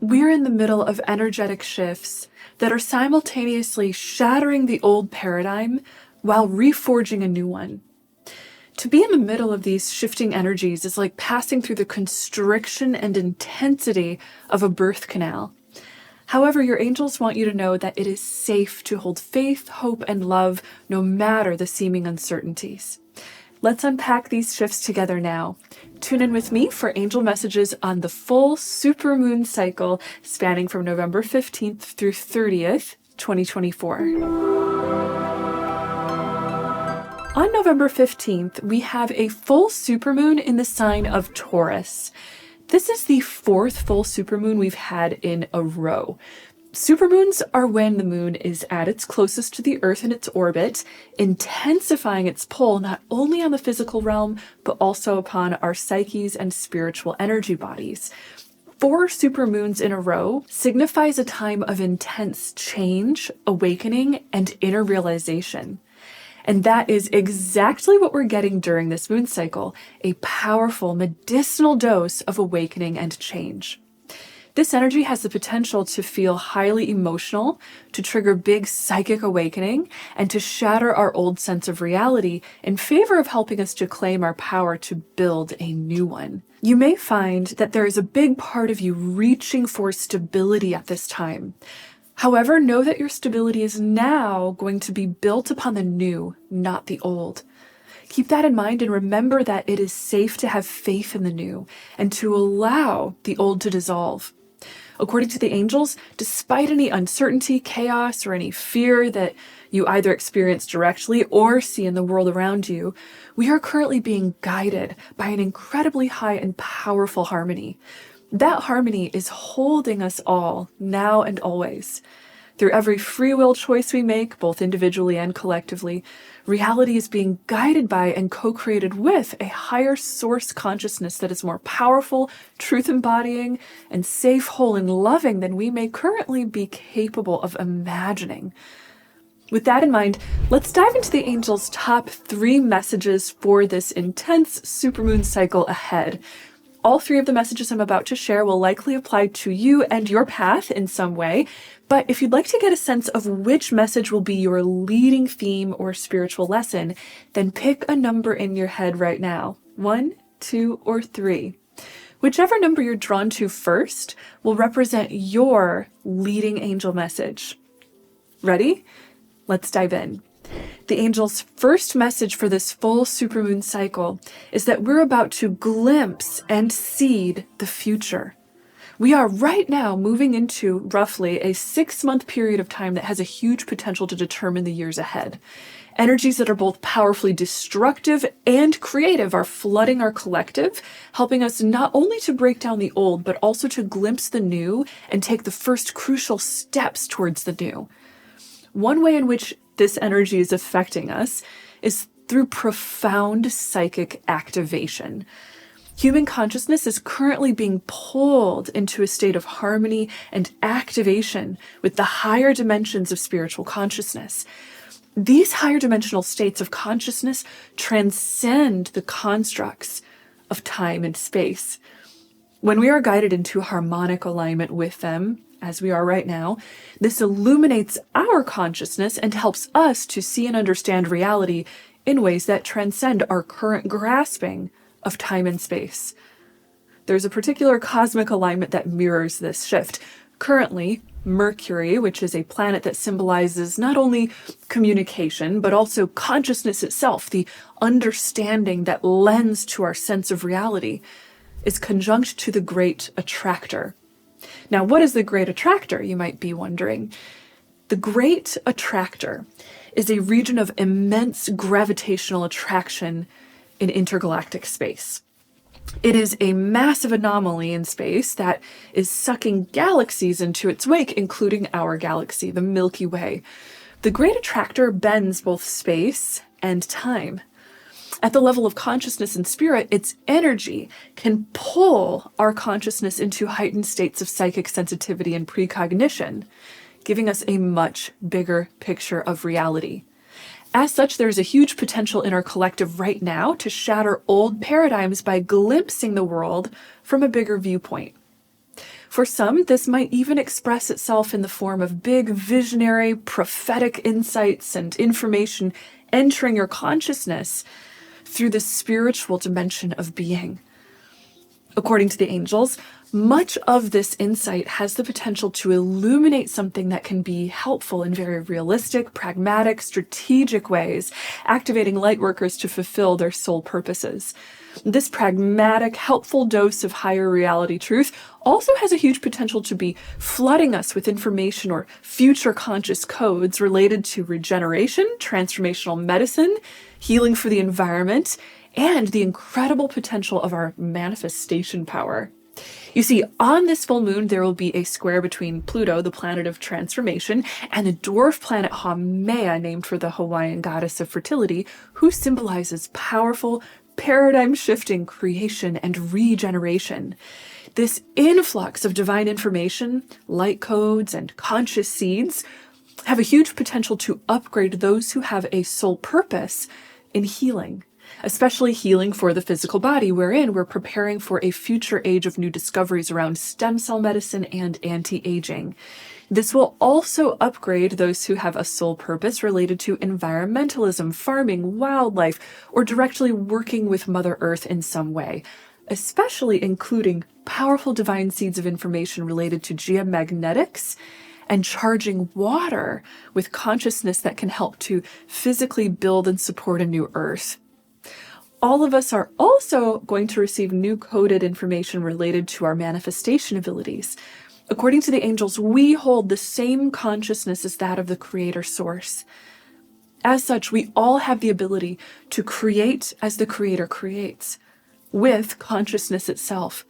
We're in the middle of energetic shifts that are simultaneously shattering the old paradigm while reforging a new one. To be in the middle of these shifting energies is like passing through the constriction and intensity of a birth canal. However, your angels want you to know that it is safe to hold faith, hope, and love no matter the seeming uncertainties. Let's unpack these shifts together now. Tune in with me for angel messages on the full supermoon cycle spanning from November 15th through 30th, 2024. On November 15th, we have a full supermoon in the sign of Taurus. This is the fourth full supermoon we've had in a row. Supermoons are when the moon is at its closest to the Earth in its orbit, intensifying its pull not only on the physical realm, but also upon our psyches and spiritual energy bodies. 4 supermoons in a row signifies a time of intense change, awakening, and inner realization. And that is exactly what we're getting during this moon cycle, a powerful medicinal dose of awakening and change. This energy has the potential to feel highly emotional, to trigger big psychic awakening, and to shatter our old sense of reality in favor of helping us to claim our power to build a new one. You may find that there is a big part of you reaching for stability at this time. However, know that your stability is now going to be built upon the new, not the old. Keep that in mind and remember that it is safe to have faith in the new and to allow the old to dissolve. According to the angels, despite any uncertainty, chaos, or any fear that you either experience directly or see in the world around you, we are currently being guided by an incredibly high and powerful harmony. That harmony is holding us all, now and always. Through every free will choice we make, both individually and collectively, reality is being guided by and co-created with a higher source consciousness that is more powerful, truth-embodying, and safe, whole, and loving than we may currently be capable of imagining. With that in mind, let's dive into the angels' top 3 messages for this intense supermoon cycle ahead. All 3 of the messages I'm about to share will likely apply to you and your path in some way, but if you'd like to get a sense of which message will be your leading theme or spiritual lesson, then pick a number in your head right now. 1, 2, or 3. Whichever number you're drawn to first will represent your leading angel message. Ready? Let's dive in. The angel's first message for this full supermoon cycle is that we're about to glimpse and seed the future. We are right now moving into roughly a 6-month period of time that has a huge potential to determine the years ahead. Energies that are both powerfully destructive and creative are flooding our collective, helping us not only to break down the old, but also to glimpse the new and take the first crucial steps towards the new. One way in which this energy is affecting us is through profound psychic activation. Human consciousness is currently being pulled into a state of harmony and activation with the higher dimensions of spiritual consciousness. These higher dimensional states of consciousness transcend the constructs of time and space. When we are guided into harmonic alignment with them, as we are right now, this illuminates our consciousness and helps us to see and understand reality in ways that transcend our current grasping of time and space. There's a particular cosmic alignment that mirrors this shift. Currently, Mercury, which is a planet that symbolizes not only communication, but also consciousness itself, the understanding that lends to our sense of reality, is conjunct to the Great Attractor. Now, what is the Great Attractor, you might be wondering? The Great Attractor is a region of immense gravitational attraction in intergalactic space. It is a massive anomaly in space that is sucking galaxies into its wake, including our galaxy, the Milky Way. The Great Attractor bends both space and time. At the level of consciousness and spirit, its energy can pull our consciousness into heightened states of psychic sensitivity and precognition, giving us a much bigger picture of reality. As such, there is a huge potential in our collective right now to shatter old paradigms by glimpsing the world from a bigger viewpoint. For some, this might even express itself in the form of big, visionary, prophetic insights and information entering your consciousness through the spiritual dimension of being. According to the angels, much of this insight has the potential to illuminate something that can be helpful in very realistic, pragmatic, strategic ways, activating light workers to fulfill their soul purposes. This pragmatic, helpful dose of higher reality truth also has a huge potential to be flooding us with information or future conscious codes related to regeneration, transformational medicine, healing for the environment, and the incredible potential of our manifestation power. You see, on this full moon, there will be a square between Pluto, the planet of transformation, and the dwarf planet Haumea, named for the Hawaiian goddess of fertility, who symbolizes powerful, paradigm-shifting creation and regeneration. This influx of divine information, light codes, and conscious seeds have a huge potential to upgrade those who have a soul purpose in healing, especially healing for the physical body, wherein we're preparing for a future age of new discoveries around stem cell medicine and anti-aging. This will also upgrade those who have a soul purpose related to environmentalism, farming, wildlife, or directly working with Mother Earth in some way, especially including powerful divine seeds of information related to geomagnetics and charging water with consciousness that can help to physically build and support a new Earth. All of us are also going to receive new coded information related to our manifestation abilities. According to the angels, we hold the same consciousness as that of the Creator Source. As such, we all have the ability to create as the Creator creates, with consciousness itself.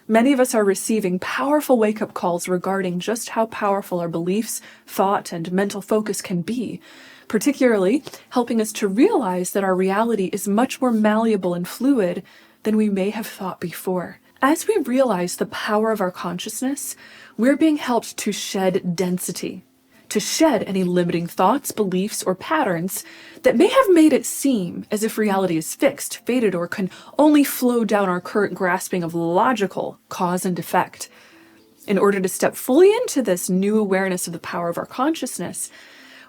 Many of us are receiving powerful wake-up calls regarding just how powerful our beliefs, thought, and mental focus can be, particularly helping us to realize that our reality is much more malleable and fluid than we may have thought before. As we realize the power of our consciousness, we're being helped to shed density, to shed any limiting thoughts, beliefs, or patterns that may have made it seem as if reality is fixed, fated, or can only flow down our current grasping of logical cause and effect. In order to step fully into this new awareness of the power of our consciousness,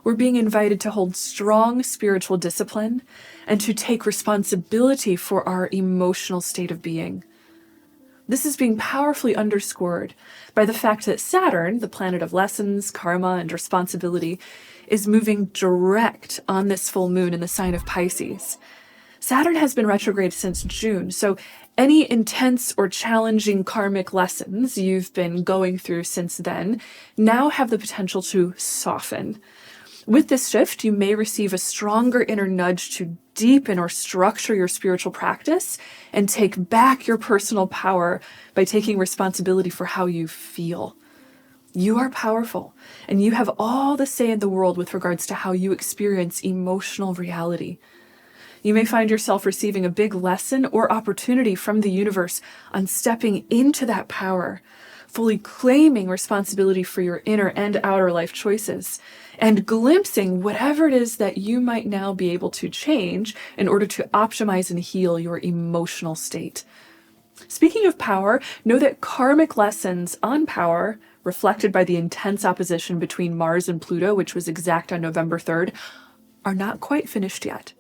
we're being invited to hold strong spiritual discipline and to take responsibility for our emotional state of being. This is being powerfully underscored by the fact that Saturn, the planet of lessons, karma, and responsibility, is moving direct on this full moon in the sign of Pisces. Saturn has been retrograde since June, so any intense or challenging karmic lessons you've been going through since then now have the potential to soften. With this shift, you may receive a stronger inner nudge to deepen or structure your spiritual practice and take back your personal power by taking responsibility for how you feel. You are powerful, and you have all the say in the world with regards to how you experience emotional reality. You may find yourself receiving a big lesson or opportunity from the universe on stepping into that power, fully claiming responsibility for your inner and outer life choices, and glimpsing whatever it is that you might now be able to change in order to optimize and heal your emotional state. Speaking of power, know that karmic lessons on power, reflected by the intense opposition between Mars and Pluto, which was exact on November 3rd, are not quite finished yet.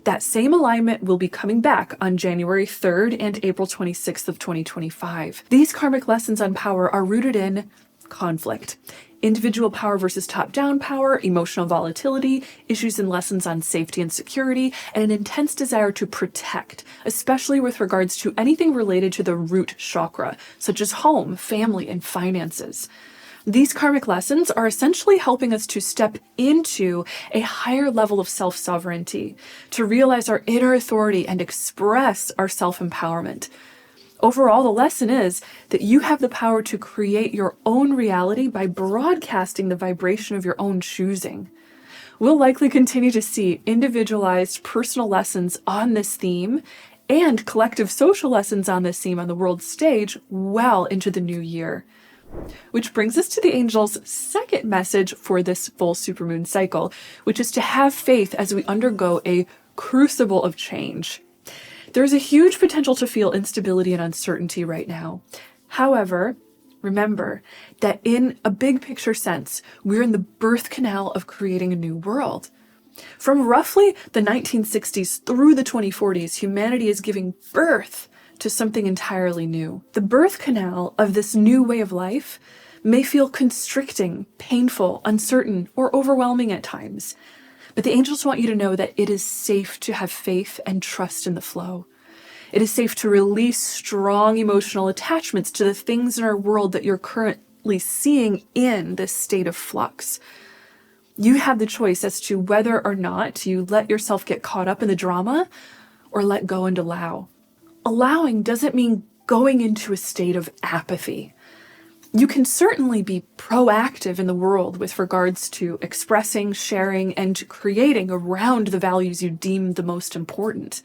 That same alignment will be coming back on January 3rd and April 26th of 2025. These karmic lessons on power are rooted in conflict, individual power versus top-down power, emotional volatility, issues and lessons on safety and security, and an intense desire to protect, especially with regards to anything related to the root chakra, such as home, family, and finances. These karmic lessons are essentially helping us to step into a higher level of self-sovereignty, to realize our inner authority and express our self-empowerment. Overall, the lesson is that you have the power to create your own reality by broadcasting the vibration of your own choosing. We'll likely continue to see individualized personal lessons on this theme and collective social lessons on this theme on the world stage well into the new year. Which brings us to the angels' second message for this full supermoon cycle, which is to have faith as we undergo a crucible of change. There's a huge potential to feel instability and uncertainty right now. However, Remember that in a big picture sense, we're in the birth canal of creating a new world. From roughly the 1960s through the 2040s, humanity is giving birth to something entirely new. The birth canal of this new way of life may feel constricting, painful, uncertain, or overwhelming at times. But the angels want you to know that it is safe to have faith and trust in the flow. It is safe to release strong emotional attachments to the things in our world that you're currently seeing in this state of flux. You have the choice as to whether or not you let yourself get caught up in the drama or let go and allow. Allowing doesn't mean going into a state of apathy. You can certainly be proactive in the world with regards to expressing, sharing, and creating around the values you deem the most important.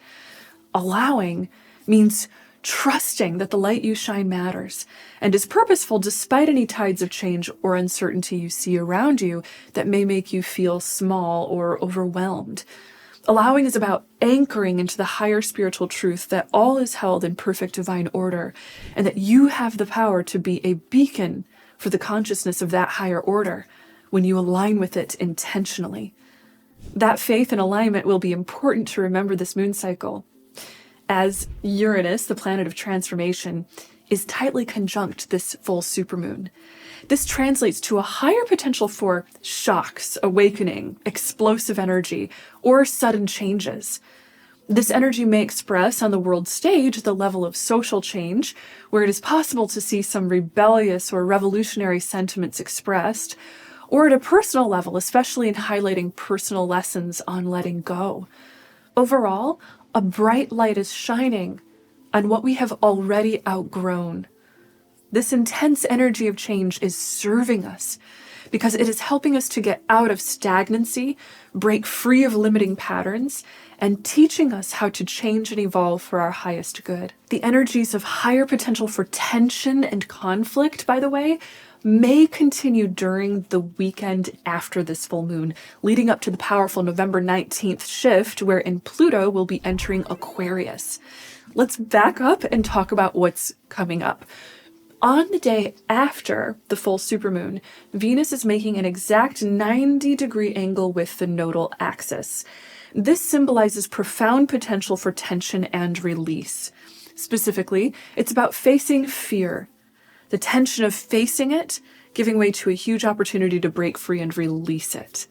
Allowing means trusting that the light you shine matters and is purposeful despite any tides of change or uncertainty you see around you that may make you feel small or overwhelmed. Allowing is about anchoring into the higher spiritual truth that all is held in perfect divine order and that you have the power to be a beacon for the consciousness of that higher order when you align with it intentionally. That faith and alignment will be important to remember this moon cycle, as Uranus, the planet of transformation, is tightly conjunct this full supermoon. This translates to a higher potential for shocks, awakening, explosive energy, or sudden changes. This energy may express on the world stage the level of social change, where it is possible to see some rebellious or revolutionary sentiments expressed, or at a personal level, especially in highlighting personal lessons on letting go. Overall, a bright light is shining on what we have already outgrown. This intense energy of change is serving us because it is helping us to get out of stagnancy, break free of limiting patterns, and teaching us how to change and evolve for our highest good. The energies of higher potential for tension and conflict, by the way, may continue during the weekend after this full moon, leading up to the powerful November 19th shift, wherein Pluto will be entering Aquarius. Let's back up and talk about what's coming up. On the day after the full supermoon, Venus is making an exact 90-degree angle with the nodal axis. This symbolizes profound potential for tension and release. Specifically, it's about facing fear. The tension of facing it, giving way to a huge opportunity to break free and release it.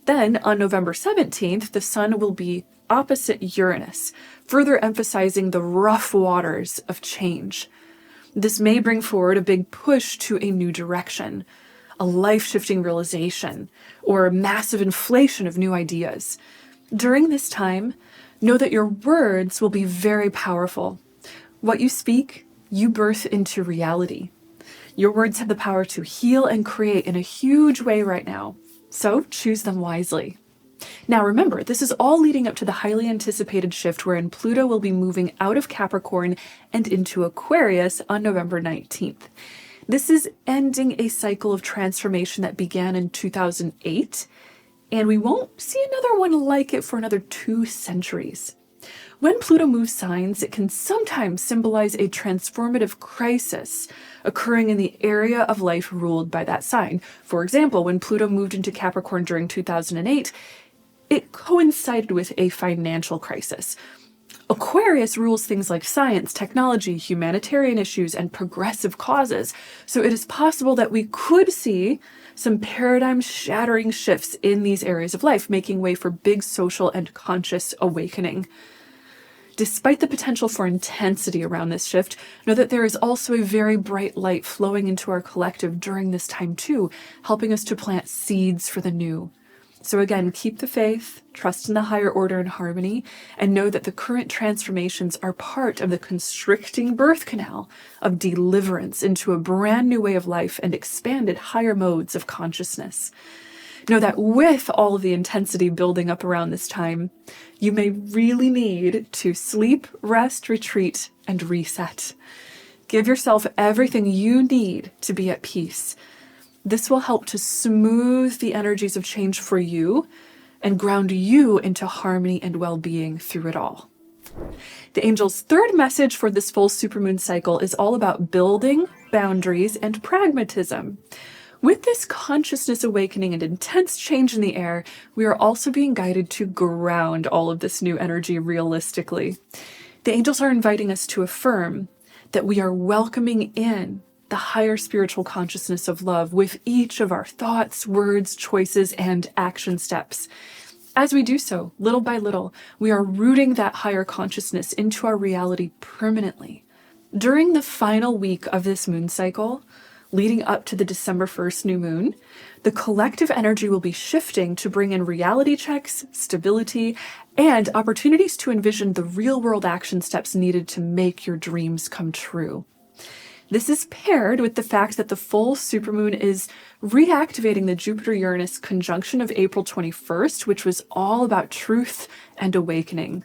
Then, on November 17th, the sun will be opposite Uranus, further emphasizing the rough waters of change. This may bring forward a big push to a new direction, a life-shifting realization, or a massive inflation of new ideas. During this time, know that your words will be very powerful. What you speak, you birth into reality. Your words have the power to heal and create in a huge way right now, so choose them wisely. Now remember, this is all leading up to the highly anticipated shift wherein Pluto will be moving out of Capricorn and into Aquarius on November 19th. This is ending a cycle of transformation that began in 2008, and we won't see another one like it for another 2 centuries. When Pluto moves signs, it can sometimes symbolize a transformative crisis occurring in the area of life ruled by that sign. For example, when Pluto moved into Capricorn during 2008, it coincided with a financial crisis. Aquarius rules things like science, technology, humanitarian issues, and progressive causes. So it is possible that we could see some paradigm-shattering shifts in these areas of life, making way for big social and conscious awakening. Despite the potential for intensity around this shift, know that there is also a very bright light flowing into our collective during this time too, helping us to plant seeds for the new. So again, keep the faith, trust in the higher order and harmony, and know that the current transformations are part of the constricting birth canal of deliverance into a brand new way of life and expanded higher modes of consciousness. Know that with all of the intensity building up around this time, you may really need to sleep, rest, retreat, and reset. Give yourself everything you need to be at peace. This will help to smooth the energies of change for you and ground you into harmony and well-being through it all. The angel's third message for this full supermoon cycle is all about building boundaries and pragmatism. With this consciousness awakening and intense change in the air, we are also being guided to ground all of this new energy realistically. The angels are inviting us to affirm that we are welcoming in the higher spiritual consciousness of love with each of our thoughts, words, choices, and action steps. As we do so, little by little, we are rooting that higher consciousness into our reality permanently. During the final week of this moon cycle, leading up to the December 1st new moon, the collective energy will be shifting to bring in reality checks, stability, and opportunities to envision the real-world action steps needed to make your dreams come true. This is paired with the fact that the full supermoon is reactivating the Jupiter-Uranus conjunction of April 21st, which was all about truth and awakening.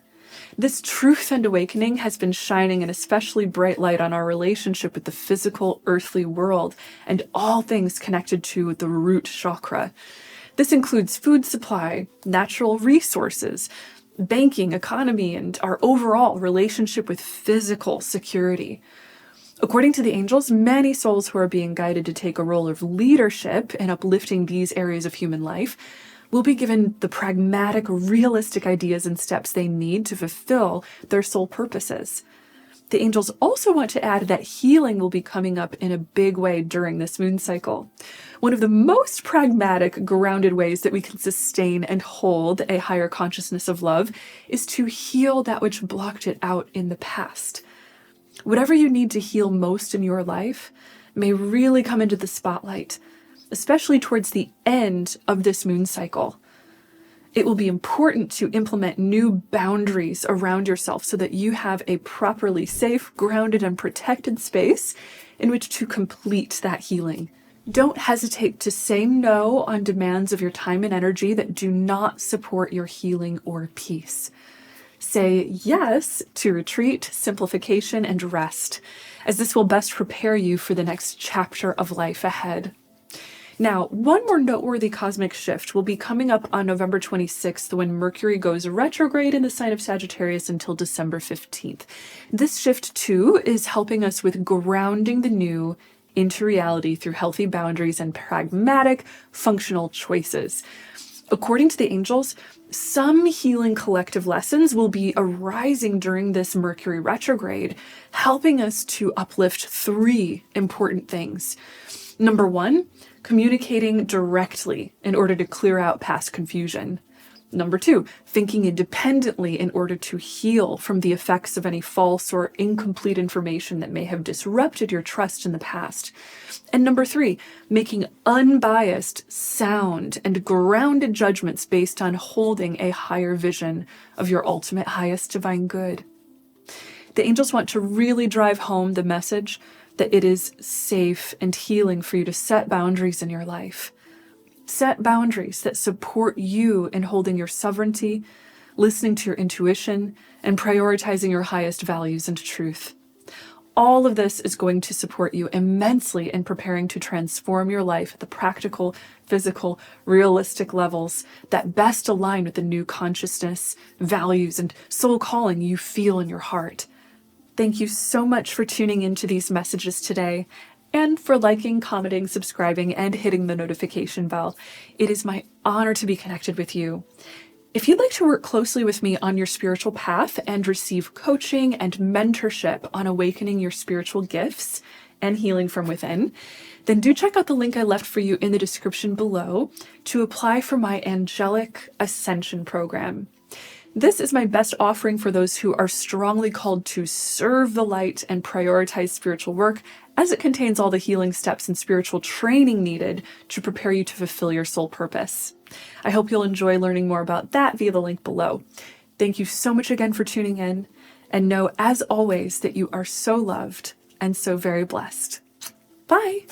This truth and awakening has been shining an especially bright light on our relationship with the physical, earthly world and all things connected to the root chakra. This includes food supply, natural resources, banking, economy, and our overall relationship with physical security. According to the angels, many souls who are being guided to take a role of leadership in uplifting these areas of human life will be given the pragmatic, realistic ideas and steps they need to fulfill their soul purposes. The angels also want to add that healing will be coming up in a big way during this moon cycle. One of the most pragmatic, grounded ways that we can sustain and hold a higher consciousness of love is to heal that which blocked it out in the past. Whatever you need to heal most in your life may really come into the spotlight, especially towards the end of this moon cycle. It will be important to implement new boundaries around yourself so that you have a properly safe, grounded, and protected space in which to complete that healing. Don't hesitate to say no on demands of your time and energy that do not support your healing or peace. Say yes to retreat, simplification, and rest, as this will best prepare you for the next chapter of life ahead. Now, one more noteworthy cosmic shift will be coming up on November 26th when Mercury goes retrograde in the sign of Sagittarius until December 15th. This shift, too, is helping us with grounding the new into reality through healthy boundaries and pragmatic, functional choices. According to the angels, some healing collective lessons will be arising during this Mercury retrograde, helping us to uplift 3 important things. Number 1, communicating directly in order to clear out past confusion. Number 2, thinking independently in order to heal from the effects of any false or incomplete information that may have disrupted your trust in the past. And number 3, making unbiased, sound, and grounded judgments based on holding a higher vision of your ultimate highest divine good. The angels want to really drive home the message that it is safe and healing for you to set boundaries in your life. Set boundaries that support you in holding your sovereignty, listening to your intuition, and prioritizing your highest values and truth. All of this is going to support you immensely in preparing to transform your life at the practical, physical, realistic levels that best align with the new consciousness, values, and soul calling you feel in your heart. Thank you so much for tuning into these messages today and for liking, commenting, subscribing, and hitting the notification bell. It is my honor to be connected with you. If you'd like to work closely with me on your spiritual path and receive coaching and mentorship on awakening your spiritual gifts and healing from within, then do check out the link I left for you in the description below to apply for my Angelic Ascension Program. This is my best offering for those who are strongly called to serve the light and prioritize spiritual work, as it contains all the healing steps and spiritual training needed to prepare you to fulfill your soul purpose. I hope you'll enjoy learning more about that via the link below. Thank you so much again for tuning in, and know, as always, that you are so loved and so very blessed. Bye!